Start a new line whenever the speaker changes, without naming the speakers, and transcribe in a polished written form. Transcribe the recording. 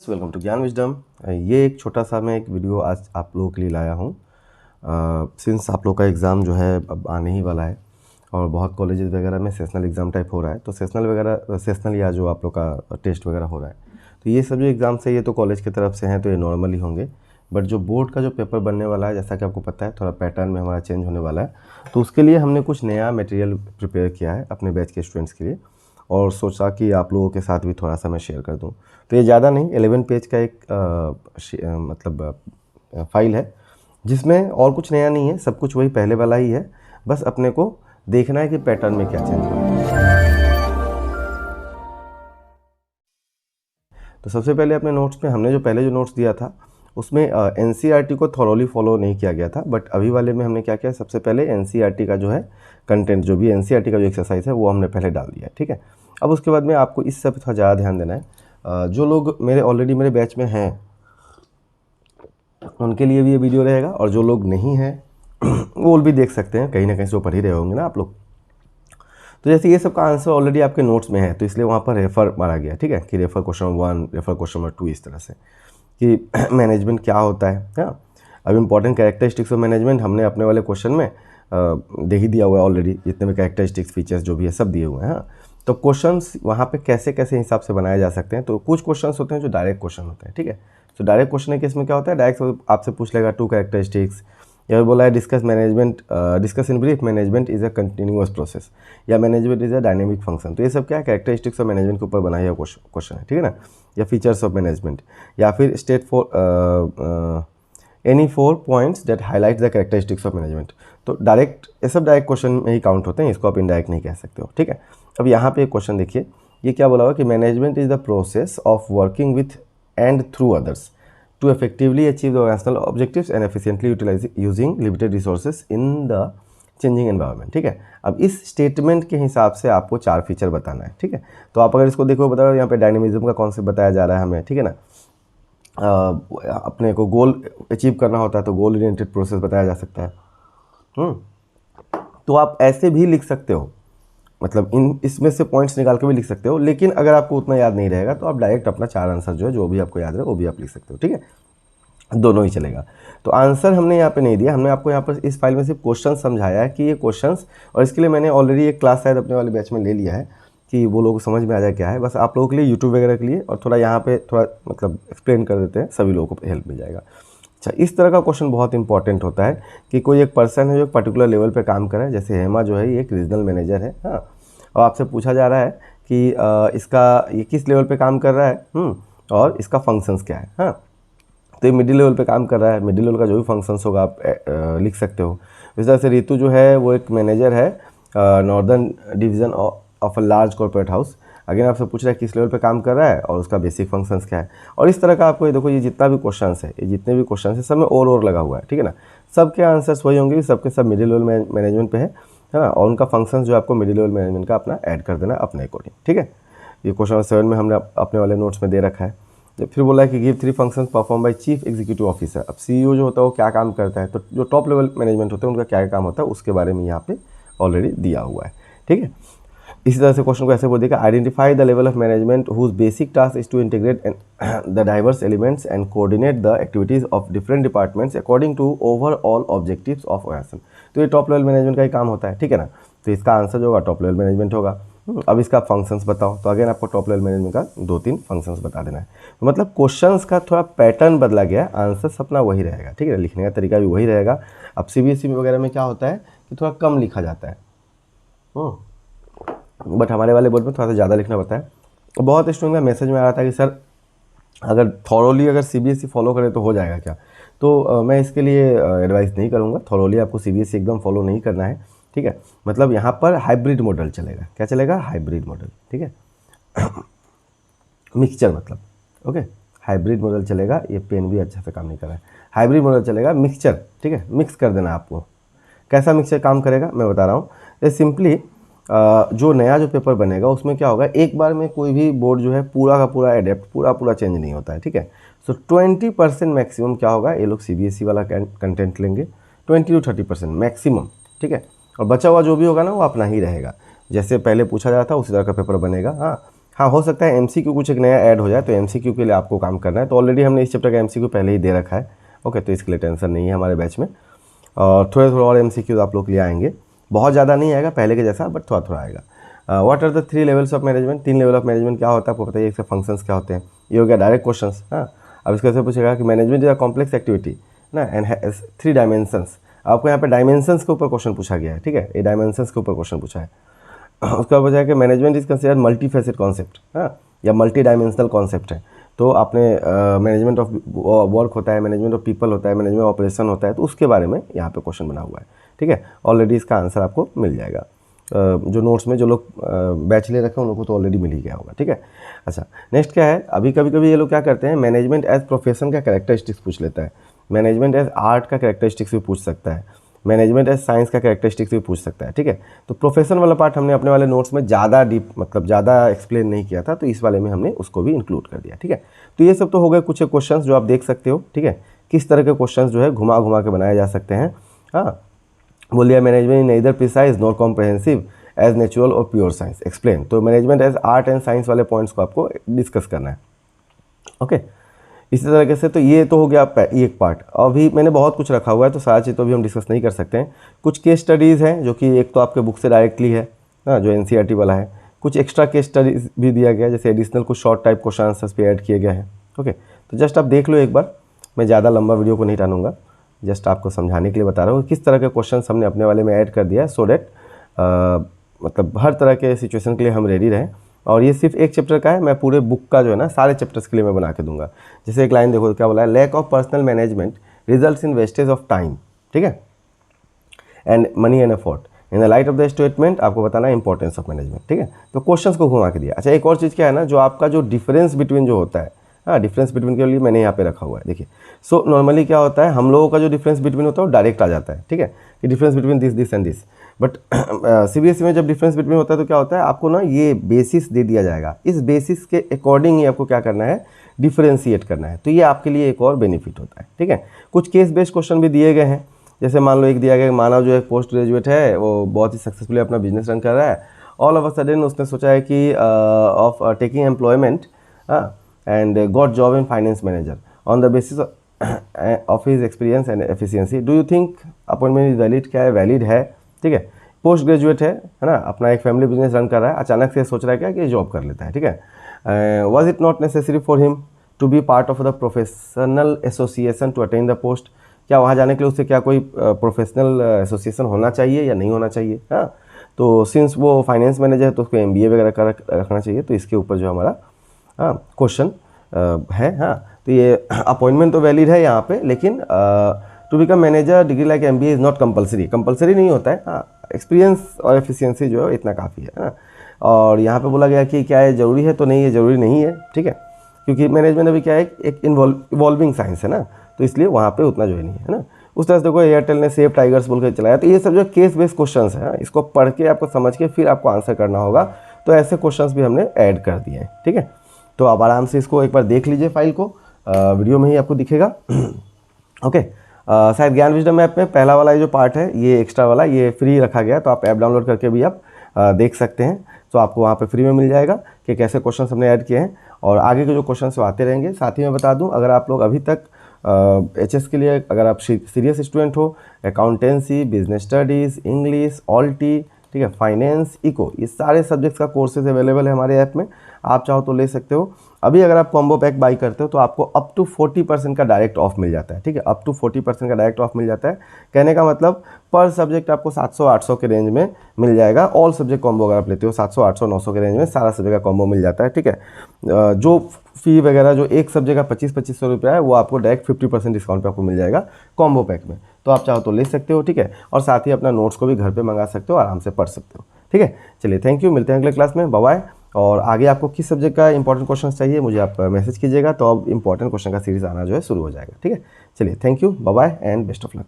Welcome to ज्ञान wisdom. ये एक छोटा सा मैं एक वीडियो आज आप लोगों के लिए लाया हूँ। सिंस आप लोग का एग्ज़ाम जो है अब आने ही वाला है और बहुत कॉलेजेस वगैरह में सेशनल एग्ज़ाम टाइप हो रहा है, तो सेशनल या जो आप लोग का टेस्ट वगैरह हो रहा है, तो ये सब जो एग्ज़ाम है ये तो कॉलेज की तरफ से हैं, तो ये नॉर्मल ही होंगे। बट जो बोर्ड का जो पेपर बनने वाला है, जैसा कि आपको पता है, थोड़ा पैटर्न में हमारा चेंज होने वाला है, तो उसके लिए हमने कुछ नया मटेरियल प्रिपेयर किया है अपने बैच के स्टूडेंट्स के लिए और सोचा कि आप लोगों के साथ भी थोड़ा सा मैं शेयर कर दूं। तो ये ज़्यादा नहीं, 11 पेज का एक फाइल है जिसमें और कुछ नया नहीं है, सब कुछ वही पहले वाला ही है। बस अपने को देखना है कि पैटर्न में क्या चेंज हुआ है। तो सबसे पहले अपने नोट्स में हमने जो पहले जो नोट्स दिया था उसमें एनसीईआरटी को थॉरोली फॉलो नहीं किया गया था, बट अभी वाले में हमने क्या किया, सबसे पहले एनसीईआरटी का जो है कंटेंट, जो भी एनसीईआरटी का जो एक्सरसाइज है वो हमने पहले डाल दिया है, ठीक है। अब उसके बाद में आपको इस सब थोड़ा ज़्यादा ध्यान देना है। जो लोग ऑलरेडी मेरे बैच में हैं उनके लिए भी ये वीडियो रहेगा, और जो लोग नहीं हैं वो भी देख सकते हैं, कहीं ना कहीं से वो पढ़ ही रहे होंगे ना आप लोग। तो जैसे ये सब का आंसर ऑलरेडी आपके नोट्स में है, तो इसलिए वहाँ पर रेफ़र मारा गया, ठीक है, कि refer question 1, refer question number 2, इस तरह से कि मैनेजमेंट क्या होता है। हाँ, अब इंपॉर्टेंट कैरेक्टरिस्टिक्स ऑफ मैनेजमेंट हमने अपने वाले क्वेश्चन में दे ही दिया हुआ है ऑलरेडी, जितने भी कैरेक्टरिस्टिक्स फीचर्स जो भी है सब दिए हुए हैं। हाँ, तो क्वेश्चंस वहाँ पे कैसे कैसे हिसाब से बनाए जा सकते हैं। तो कुछ क्वेश्चंस होते हैं जो डायरेक्ट क्वेश्चन होते हैं, ठीक है। तो डायरेक्ट क्वेश्चन के केस में क्या होता है, डायरेक्ट आपसे पूछ लेगा 2 कैरेक्टरिस्टिक्स, या बोला है discuss in brief management is a continuous process, या management is a dynamic function. तो ये सब क्या है, कैरेक्टरिस्टिक्स ऑफ मैनेजमेंट के ऊपर बनाया हुआ क्वेश्चन है, ठीक है ना। या फीचर्स ऑफ मैनेजमेंट, या फिर state for any 4 points that highlight the characteristics of management. तो डायरेक्ट, ये सब डायरेक्ट क्वेश्चन में ही काउंट होते हैं, इसको आप इनडायरेक्ट नहीं कह सकते हो, ठीक है। अब यहाँ पे एक क्वेश्चन देखिए, ये क्या बोला हुआ कि management is the process of working with and through others to effectively achieve the organizational objectives and efficiently using limited resources in the changing environment, ठीक है। अब इस स्टेटमेंट के हिसाब से आपको 4 फीचर बताना है, ठीक है। तो आप अगर इसको देखो, बताओ यहाँ पे डायनेमिज्म का कॉन्सेप्ट बताया जा रहा है हमें, ठीक है ना। अपने को गोल अचीव करना होता है तो गोल ओरिएंटेड प्रोसेस बताया जा सकता है। तो आप ऐसे भी लिख सकते हो, मतलब इसमें से पॉइंट्स निकाल के भी लिख सकते हो, लेकिन अगर आपको उतना याद नहीं रहेगा तो आप डायरेक्ट अपना 4 आंसर जो भी आपको याद रहे वो भी आप लिख सकते हो, ठीक है। दोनों ही चलेगा। तो आंसर हमने यहाँ पे नहीं दिया, हमने आपको यहाँ पर इस फाइल में सिर्फ क्वेश्चन समझाया है कि ये क्वेश्चंस, और इसके लिए मैंने ऑलरेडी एक क्लास शायद अपने वाले बैच में ले लिया है कि वो लोगों को समझ में आ जाए क्या है। बस आप लोगों के लिए यूट्यूब वगैरह के लिए और थोड़ा यहाँ पे थोड़ा मतलब एक्सप्लेन कर देते हैं, सभी लोगों को हेल्प मिल जाएगा। अच्छा, इस तरह का क्वेश्चन बहुत इंपॉर्टेंट होता है कि कोई एक पर्सन है जो एक पर्टिकुलर लेवल पे काम कर रहा है, जैसे हेमा जो है ये एक रीजनल मैनेजर है। हाँ, और आपसे पूछा जा रहा है कि इसका ये किस लेवल पे काम कर रहा है और इसका फंक्शंस क्या है। हाँ, तो ये मिडिल लेवल पे काम कर रहा है, मिडिल लेवल का जो भी फंक्शंस होगा आप लिख सकते हो। इस तरह से रितु जो है वो एक मैनेजर है northern division of a large corporate house. Again आपसे पूछ रहा है किस लेवल पे काम कर रहा है और उसका बेसिक फंक्शंस क्या है। और इस तरह का आपको ये देखो, ये जितना भी क्वेश्चन है, ये जितने भी क्वेश्चन है सब में और लगा हुआ है, ठीक है ना। सबके आंसर्स वही होंगे, सबके सब मिडिल लेवल मैनेजमेंट पे है ना, और उनका फंक्शंस जो आपको मिडिल लेवल मैनेजमेंट का अपना ऐड कर देना अपने अकॉर्डिंग, ठीक है। ये क्वेश्चन 7 में हमने अपने वाले नोट्स में दे रखा है। फिर बोला है कि give 3 functions perform by chief executive officer. अब सीईओ जो होता है वो क्या काम करता है, तो जो टॉप लेवल मैनेजमेंट होता है उनका क्या काम होता है उसके बारे में यहाँ पे ऑलरेडी दिया हुआ है, ठीक है। इसी तरह से क्वेश्चन को ऐसे बोल देगा, identify the level of management whose basic task is to integrate the diverse elements and coordinate the activities of different departments according to overall objectives of organisation. तो ये टॉप लेवल मैनेजमेंट का ही काम होता है, ठीक है ना। तो इसका आंसर जो होगा टॉप लेवल मैनेजमेंट होगा। अब इसका फंक्शंस बताओ, तो अगेन आपको टॉप लेवल मैनेजमेंट का 2-3 फंक्शंस बता देना है। तो मतलब क्वेश्चंस का थोड़ा पैटर्न बदला गया, आंसर अपना वही रहेगा, ठीक है, लिखने का तरीका भी वही रहेगा। अब सीबीएसई वगैरह में क्या होता है कि थोड़ा कम लिखा जाता है, बट हमारे वाले बोर्ड में थोड़ा सा ज़्यादा लिखना पड़ता है। बहुत स्टूडेंट का मैसेज में आ रहा था कि सर अगर थॉरोली अगर सीबीएसई फॉलो करे तो हो जाएगा क्या। तो मैं इसके लिए एडवाइस नहीं करूँगा, थॉरोली आपको सीबीएसई एकदम फॉलो नहीं करना है, ठीक है। मतलब यहाँ पर हाइब्रिड मॉडल चलेगा, क्या चलेगा, हाइब्रिड मॉडल, ठीक है। मिक्सचर मतलब, ओके, हाइब्रिड मॉडल चलेगा। ये पेन भी अच्छा से काम नहीं कर रहा है, हाइब्रिड मॉडल चलेगा, मिक्सचर, ठीक है, मिक्स कर देना आपको। कैसा मिक्सचर काम करेगा मैं बता रहा हूँ। ये सिंपली जो नया जो पेपर बनेगा उसमें क्या होगा, एक बार में कोई भी बोर्ड जो है पूरा का पूरा एडेप्ट पूरा चेंज नहीं होता है, ठीक है। सो 20% मैक्सिमम क्या होगा, ये लोग सीबीएसई वाला कंटेंट लेंगे, 20 to 30% मैक्सिमम, ठीक है। और बचा हुआ जो भी होगा ना वो अपना ही रहेगा, जैसे पहले पूछा जाता था उसी तरह का पेपर बनेगा। हाँ, हाँ, हो सकता है MCQ कुछ एक नया ऐड हो जाए, तो MCQ के लिए आपको काम करना है। तो ऑलरेडी हमने इस चैप्टर का MCQ पहले ही दे रखा है, ओके, तो इसके लिए टेंशन नहीं है हमारे बैच में। और थोड़े थोड़े और MCQ आप लोग के लिए आएंगे, बहुत ज़्यादा नहीं आएगा पहले के जैसा, बट थोड़ा थोड़ा आएगा। What are the 3 levels of management, 3 level of management क्या होता है आपको बताइए, इसके फंक्शंस क्या होते हैं। ये हो गया डायरेक्ट क्वेश्चंस। हाँ, अब इसके से पूछेगा कि management is a complex activity ना एंड हैज 3 डायमेंशंस। आपको यहाँ पे डायमेंशंस के ऊपर क्वेश्चन पूछा गया है, ठीक है, ये डायमेंशंस के ऊपर क्वेश्चन पूछा है। उसका वजह है कि management is consider multi facet concept, हाँ, या मल्टी डायमेंशनल कॉन्सेप्ट है। तो आपने मैनेजमेंट ऑफ वर्क होता है, मैनेजमेंट ऑफ पीपल होता है, मैनेजमेंट ऑपरेशन होता है, तो उसके बारे में यहाँ पे क्वेश्चन बना हुआ है, ठीक है। ऑलरेडी इसका आंसर आपको मिल जाएगा, जो नोट्स में जो लोग बैच ले रखे हैं उन लोगों को तो ऑलरेडी मिल ही गया होगा, ठीक है। अच्छा, नेक्स्ट क्या है, अभी कभी कभी ये लोग क्या करते हैं, मैनेजमेंट एज प्रोफेशन का कैरेक्टरिस्टिक्स पूछ लेता है, मैनेजमेंट एज आर्ट का कैरेक्टरिस्टिक्स भी पूछ सकता है, मैनेजमेंट एज साइंस का कैरेक्टरिस्टिक्स भी पूछ सकता है, ठीक है। तो प्रोफेशन वाला पार्ट हमने अपने वाले नोट्स में ज़्यादा डीप मतलब ज़्यादा एक्सप्लेन नहीं किया था, तो इस वाले में हमने उसको भी इंक्लूड कर दिया, ठीक है। तो ये सब तो हो गए कुछ क्वेश्चंस जो आप देख सकते हो, ठीक है, किस तरह के क्वेश्चंस जो है घुमा घुमा के बनाए जा सकते हैं। हाँ, बोलिए management neither precise nor comprehensive as natural और प्योर साइंस, एक्सप्लेन। तो management as art and science वाले पॉइंट्स को आपको डिस्कस करना है, ओके। इसी तरीके से तो ये तो हो गया एक पार्ट। अभी मैंने बहुत कुछ रखा हुआ है, तो सारा चीज़ तो अभी हम डिस्कस नहीं कर सकते हैं। कुछ केस स्टडीज़ हैं जो कि एक तो आपके बुक से डायरेक्टली है ना, जो NCERT वाला है, कुछ एक्स्ट्रा केस स्टडीज़ भी दिया गया है, जैसे एडिशनल कुछ शॉर्ट टाइप क्वेश्चन आंसर्स भी ऐड किए गए हैं, ओके। तो जस्ट आप देख लो एक बार, मैं ज़्यादा लंबा वीडियो को नहीं टानूंगा, जस्ट आपको समझाने के लिए बता रहा हूँ किस तरह के क्वेश्चन हमने अपने वाले में ऐड कर दिया है, सो डैट मतलब हर तरह के सिचुएशन के लिए हम रेडी रहें। और ये सिर्फ एक चैप्टर का है, मैं पूरे बुक का जो है ना सारे चैप्टर्स के लिए मैं बना के दूंगा। जैसे एक लाइन देखो क्या बोला है, lack of personal management results in wastage of time, ठीक है, and money and effort. In the light of the statement आपको बताना है इंपॉर्टेंस ऑफ मैनेजमेंट, ठीक है। तो क्वेश्चंस को घुमा के दिया। अच्छा, एक और चीज़ क्या है ना, जो आपका जो डिफरेंस बिटवीन जो होता है, हाँ, डिफरेंस बिटवीन के लिए मैंने यहाँ पे रखा हुआ है, देखिए। सो नॉर्मली क्या होता है, हम लोगों का जो डिफरेंस बिटवीन होता है वो डायरेक्ट आ जाता है, ठीक है, कि difference between this and this. But CBSE में जब डिफरेंस बिटवीन होता है तो क्या होता है, आपको ना ये बेसिस दे दिया जाएगा, इस बेसिस के अकॉर्डिंग ही आपको क्या करना है, डिफरेंशिएट करना है। तो ये आपके लिए एक और बेनिफिट होता है, ठीक है। कुछ केस बेस्ड क्वेश्चन भी दिए गए हैं, जैसे मान लो एक दिया गया, मानव जो है पोस्ट ग्रेजुएट है, वो बहुत ही सक्सेसफुली अपना बिजनेस रन कर रहा है। ऑल ऑफ अ सडन उसने सोचा है कि of taking employment and got job in finance manager on the basis of his experience and efficiency. Do you think appointment is valid, क्या है, वैलिड है, ठीक है। पोस्ट ग्रेजुएट है ना, अपना एक फैमिली बिजनेस रन कर रहा है, अचानक से सोच रहा है क्या कि जॉब कर लेता है, ठीक है। Was it not necessary for him to be part of the professional association to attain the post, क्या वहाँ जाने के लिए उससे क्या कोई प्रोफेशनल एसोसिएशन होना चाहिए या नहीं होना चाहिए। हाँ, तो सिंस वो फाइनेंस मैनेजर है तो उसको MBA वगैरह कर रखना चाहिए। तो इसके ऊपर जो हमारा क्वेश्चन है, हाँ, तो ये अपॉइंटमेंट तो वैलिड है यहाँ पे, लेकिन to become manager degree like MBA is not compulsory नहीं होता है। हाँ, एक्सपीरियंस और एफिशिएंसी जो है इतना काफ़ी है ना। और यहाँ पे बोला गया कि क्या है ज़रूरी है, तो नहीं, ये ज़रूरी नहीं है, ठीक है, क्योंकि मैनेजमेंट अभी क्या है, एक इवॉल्विंग साइंस है ना, तो इसलिए वहाँ पे उतना जो है नहीं है ना। उस तरह से देखो एयरटेल ने सेव टाइगर्स बोल के चलाया, तो ये सब जो केस बेस्ड क्वेश्चंस हैं, इसको पढ़ के आपको समझ के फिर आपको आंसर करना होगा। तो ऐसे क्वेश्चंस भी हमने ऐड कर दिए हैं, ठीक है। तो आप आराम से इसको एक बार देख लीजिए, फाइल को वीडियो में ही आपको दिखेगा, ओके। शायद ज्ञान विजडम ऐप में पहला वाला जो पार्ट है, ये एक्स्ट्रा वाला, ये फ्री रखा गया, तो आप ऐप डाउनलोड करके भी आप देख सकते हैं। तो आपको वहाँ पे फ्री में मिल जाएगा कि कैसे क्वेश्चन हमने ऐड किए हैं, और आगे के जो क्वेश्चन आते रहेंगे। साथ ही मैं बता दूं, अगर आप लोग अभी तक HS के लिए अगर आप सीरियस स्टूडेंट हो, अकाउंटेंसी, बिजनेस स्टडीज़, इंग्लिश, ऑल्टी, ठीक है, फाइनेंस, इको, ये सारे सब्जेक्ट्स का कोर्सेज अवेलेबल है हमारे ऐप में, आप चाहो तो ले सकते हो। अभी अगर आप कॉम्बो पैक बाई करते हो तो आपको अप टू 40% का डायरेक्ट ऑफ मिल जाता है, ठीक है, अप टू 40% का डायरेक्ट ऑफ मिल जाता है। कहने का मतलब पर सब्जेक्ट आपको 700-800 के रेंज में मिल जाएगा। ऑल सब्जेक्ट कॉम्बो अगर आप लेते हो 700, 800, 900 के रेंज में सारा सब्जेक्ट का कॉम्बो मिल जाता है, ठीक है। जो फ़ी वगैरह जो एक सब्जेक्ट का 2500 रुपया है, वो आपको डायरेक्ट 50% डिस्काउंट पे आपको मिल जाएगा कॉम्बो पैक में। तो आप चाहो तो ले सकते हो, ठीक है, और साथ ही अपना नोट्स को भी घर पे मंगा सकते हो, आराम से पढ़ सकते हो, ठीक है। चलिए, थैंक यू, मिलते हैं अगले क्लास में, बाय बाय। और आगे आपको किस सब्जेक्ट का इंपॉर्टेंट क्वेश्चन चाहिए मुझे आप मैसेज कीजिएगा, तो अब इंपॉर्टेंट क्वेश्चन का सीरीज आना जो है शुरू हो जाएगा, ठीक है। चलिए, thank you, bye bye and best of luck.